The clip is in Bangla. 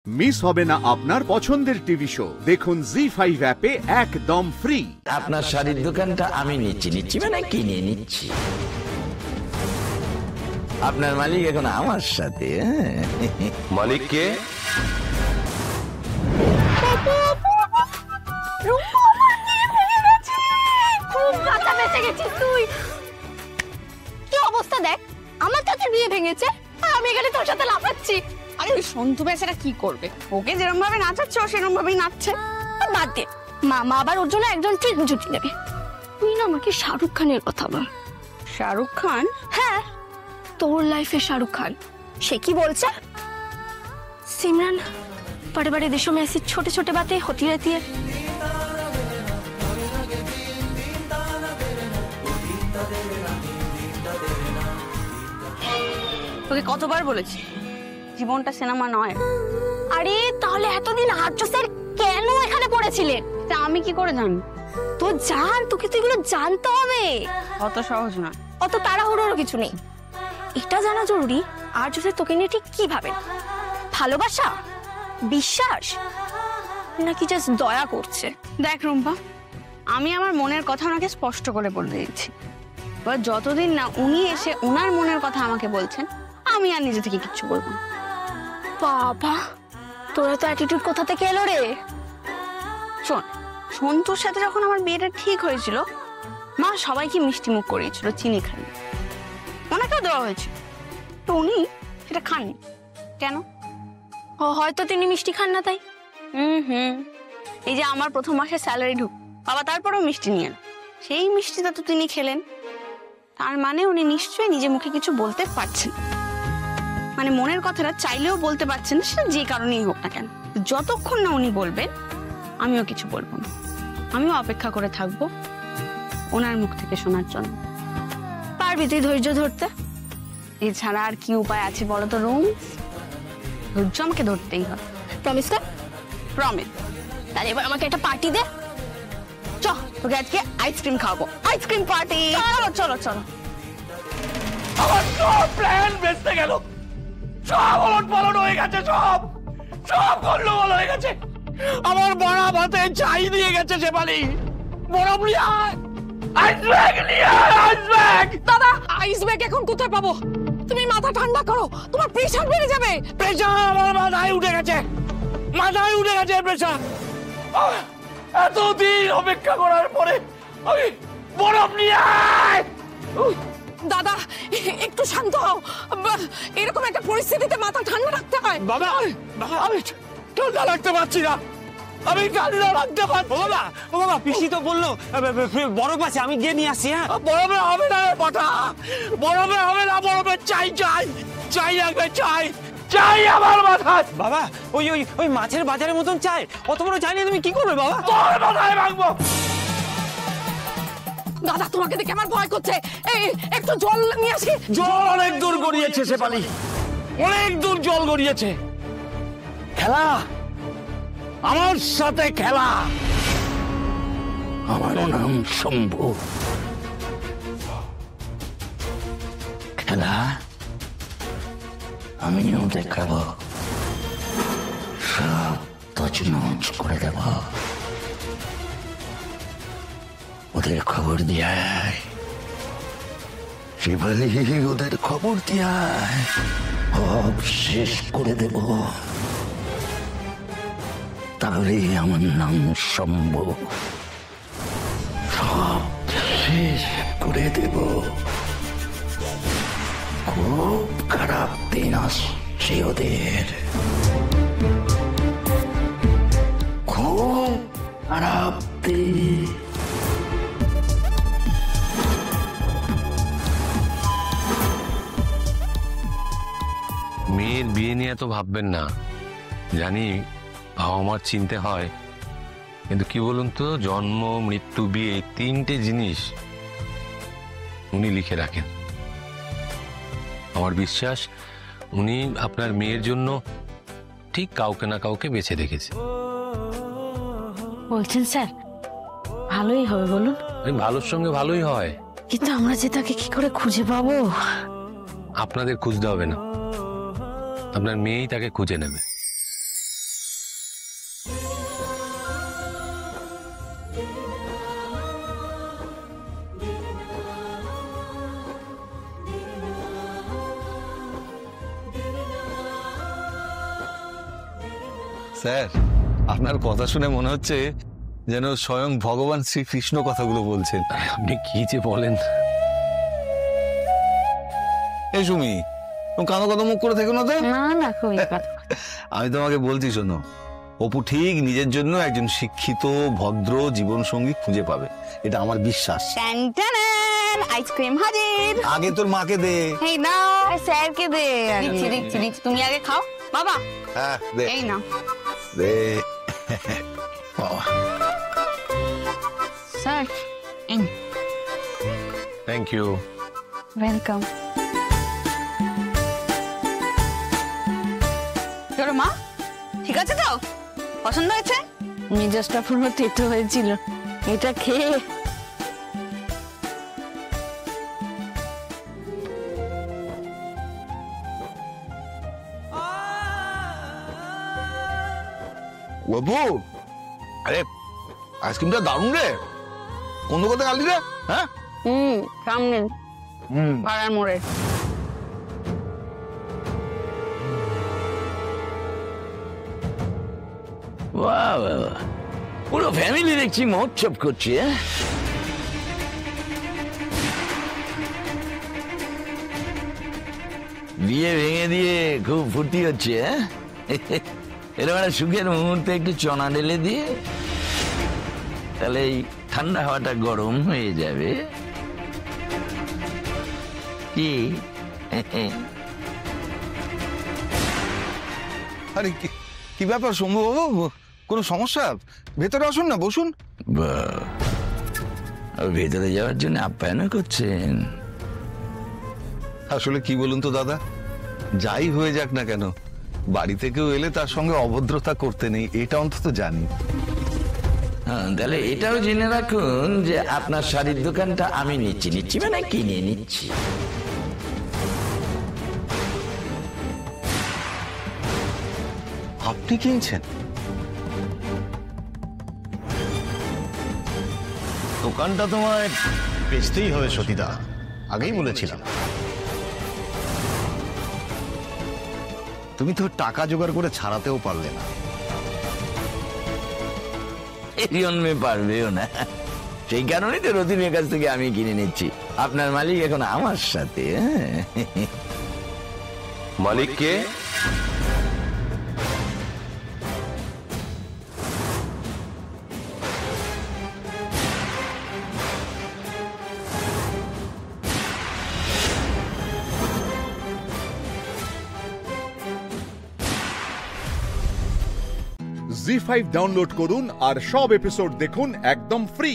মিস হবে না আপনার পছন্দের টিভি শো। দেখুন জি5 অ্যাপে একদম ফ্রি। আপনার শাড়ির দোকানটা আমি নিচ্ছি মানে কিনে নিচ্ছি। আপনার মালিক এখন আমার সাথে। মালিক কে? কি অবস্থা দেখ, আমার চাচার বিয়ে ভেঙেছে আর আমি এখানে তোর সাথে লাফাচ্ছি। আরে ওই সন্তু বেচারা কি করবে? ওকে যেরকম ভাবে নাচাচ্ছে ও সেরকম ভাবেই নাচছে। বাদ দে, মামা আবার ওর জন্য একজন ট্রিট জুটি নেবে। তুই না আমাকে শাহরুখ খানের কথা বল। শাহরুখ খান? হ্যাঁ, তোর লাইফে শাহরুখ খান। সে কি বলছে? सिमरन बड़े बड़े देशों में ऐसी छोटे छोटे बातें होती रहती है। তোকে কতবার বলেছি জীবনটা সিনেমা নয়। আরে তাহলে এতদিন আর্য স্যার কেন এখানে পড়েছিলেন? তা আমি কি করে জানি? তো জান, তোকে তো এগুলো জানতে হবে। অত সহজ না। অত তাড়াহুড়োর কিছু নেই। এটা জানা জরুরি আর্য স্যার তোকে নিয়ে ঠিক কি ভাবেন। ভালোবাসা, বিশ্বাস, নাকি জাস্ট দয়া করছে? দেখ রুম্পা, আমি আমার মনের কথা ওনাকে স্পষ্ট করে বলে দিয়েছি। এবার যতদিন না উনি এসে ওনার মনের কথা আমাকে বলছেন, আমি আর নিজে থেকে কিচ্ছু বলবো না। বাবা, তোরা তো অ্যাটিটিউড কোথা থেকে এলো রে? শোন, সন্তুর সাথে যখন আমার বিয়েটা ঠিক হয়েছিল, মা সবাইকে মিষ্টি মুখ করিয়েছিল, চিনি খান, ওনাকেও দেওয়া হয়েছিল, তো উনি সেটা খাননি। কেন? হয়তো তিনি মিষ্টি খান না তাই। এই যে আমার প্রথম মাসে স্যালারি ঢুক, বাবা তারপরেও মিষ্টি নিয়ে এলো, সেই মিষ্টিটা তো তিনি খেলেন। তার মানে উনি নিশ্চয়ই নিজে মুখে কিছু বলতে পারছেন, মানে মনের কথাটা চাইলেও বলতে পারছেন, সেটা যে কারণেই হোক না কেন। যতক্ষণ না উনি বলবেন আমিও কিছু বলবো না, আমিও অপেক্ষা করে থাকবো ওনার মুখ থেকে শোনার জন্য। পারবি তুই ধৈর্য ধরতে? এছাড়া আর কি উপায় আছে বলো তো রুম? ধৈর্য আমাকে ধরতেই হবে। প্রমিস কর। প্রমিস। তাহলে এবার আমাকে একটা পার্টি দে। চ, তোকে আজকে আইসক্রিম খাওয়াবো, আইসক্রিম পার্টি। চলো চলো চলো। আমার সব প্ল্যান ভেস্তে গেল, সব ওলটপালট হয়ে গেছে, সব গন্ডগোল হয়ে গেছে। আমার বড়া ভাতে চাই দিয়ে গেছে শেফালি। বরফ নিয়ে আয়, আইস ব্যাগ নিয়ে আয়, আইস ব্যাগ। দাদা, আইস ব্যাগ এখন কোথায় পাবো? তুমি মাথা ঠান্ডা করো, তোমার প্রেসার বেড়ে যাবে। প্রেসার আমার মাথায় উঠে গেছে, মাথায় উঠে গেছে প্রেসার। এতদিন অপেক্ষা করার পরে আমি বরফ নিয়ে আয়। দাদা একটু শান্ত হও, এরকম একটা পরিস্থিতিতে মাথা ঠান্ডা রাখতে হয়। বাবা, আমি ঠান্ডা রাখতে পারছি না, আমি ঠান্ডা রাখতে পারছি না। বাবা, পিসি তো বললো বরফ আছে, আমি গিয়ে নিয়ে আসছি। হ্যাঁ, বরফে হবে না কথা, বরফে হবে না, বরফে চাই চাই চাই লাগবে, চাই চাই আমার মাথায়। বাবা, ওই ওই ওই মাছের বাজারের মতন চাই, অত বড় চাই না, তুমি কি করবে বাবা? তোর মাথায় ভাঙবো। দাদা, তোমাকে দেখে আমার ভয় করছে, এই একটু জল নিয়ে আসি। জল অনেক দূর গড়িয়েছে শেফালি, অনেক দূর জল গড়িয়েছে। খেলা, আমার সাথে খেলা। আমারও নাম শম্ভু। খেলা আমিও দেখাবো, সব তছনছ করে দেব। ওদের খবর দিয়ে শিবালি, ওদের খবর দিয়ে সব শেষ করে দেব। তাহলেই আমার নাম শম্ভু, সব শেষ করে দেব। খুব খারাপ দিন আসছে ওদের, খুব খারাপ দিন। মেয়ের বিয়ে নিয়ে তো ভাববেন না, জানি বাবা মার চিনতে হয়, কিন্তু কি বলুন তো, জন্ম, মৃত্যু, বিয়ে, এই তিনটে জিনিস উনি লিখে রাখেন। আমার বিশ্বাস উনি আপনার মেয়ের জন্য ঠিক কাউকে না কাউকে বেছে রেখেছে। বলছেন স্যার ভালোই হবে বলুন? ভালোর সঙ্গে ভালোই হয়, কিন্তু আমরা যে তাকে কি করে খুঁজে পাবো? আপনাদের খুঁজতে হবে না, আপনার মেয়েই তাকে খুঁজে নেবে। স্যার, আপনার কথা শুনে মনে হচ্ছে যেন স্বয়ং ভগবান শ্রীকৃষ্ণ কথাগুলো বলছেন। আপনি কি যে বলেন। এই সুমি, তুমি কানো কথা মুখ করে থেকো না তো। না না, খুবই আমি তোমাকে বলছি, শোনো, অপু ঠিক নিজের জন্য একজন শিক্ষিত ভদ্র জীবন সঙ্গী খুঁজে পাবে, এটা আমার বিশ্বাস। আইসক্রিম হাজির। আগে তোর মাকে দে। এই নাও, স্যারকে দে। দিচ্ছি দিচ্ছি দিচ্ছি, তুমি আগে খাও বাবা। হ্যাঁ দে, এই নাও দে। স্যার। Thank you. ওয়েলকাম। তোর মা ঠিক আছে তো? পছন্দ হয়েছে? মেজাজটা পুরো তেতো হয়েছিল, এটা খেয়ে। অপু, আরে আইসক্রিমটা দারুণ রে। কোন দোকানে আনলি রে? হ্যাঁ, সামনে পাড়ার মোড়ে। বাহ বাহ, পুরো ফ্যামিলি দেখছি মহোৎসব করছে। বিয়ে ভেঙে দিয়ে খুব ফুর্তি হচ্ছে। এরকম একটা সুখের মুহূর্তে একটু চনা ঢেলে দিয়ে, তাহলে এই ঠান্ডা হাওয়াটা গরম হয়ে যাবে। কি আরে কি ব্যাপার শম্ভু বাবু, কোনো সমস্যা? ভেতরে আসুন না, বসুন। ভেতরে যাওয়ার জন্য আপ্যায়ন করছেন? আসলে কি বলুন তো দাদা, যাই হয়ে যাক না কেন, বাড়ি থেকেও এলে তার সঙ্গে অভদ্রতা করতে নেই, এটা অন্তত জানি। তাহলে এটাও জেনে রাখুন যে আপনার শাড়ির দোকানটা আমি নিচ্ছি মানে কিনে নিচ্ছি। আপনি কিনছেন? দোকানটা তোমায় বেচতেই হবে সতীদা, আগেই বলেছিলাম। তুমি তো টাকা জোগাড় করে ছাড়াতেও পারলে না। জন্মে পারবেও না, সেই কারণেই তো রতিনের কাছ থেকে আমি কিনে নিচ্ছি। আপনার মালিক এখন আমার সাথে। মালিক কে? জি5 ডাউনলোড করুন আর সব এপিসোড দেখুন একদম ফ্রি।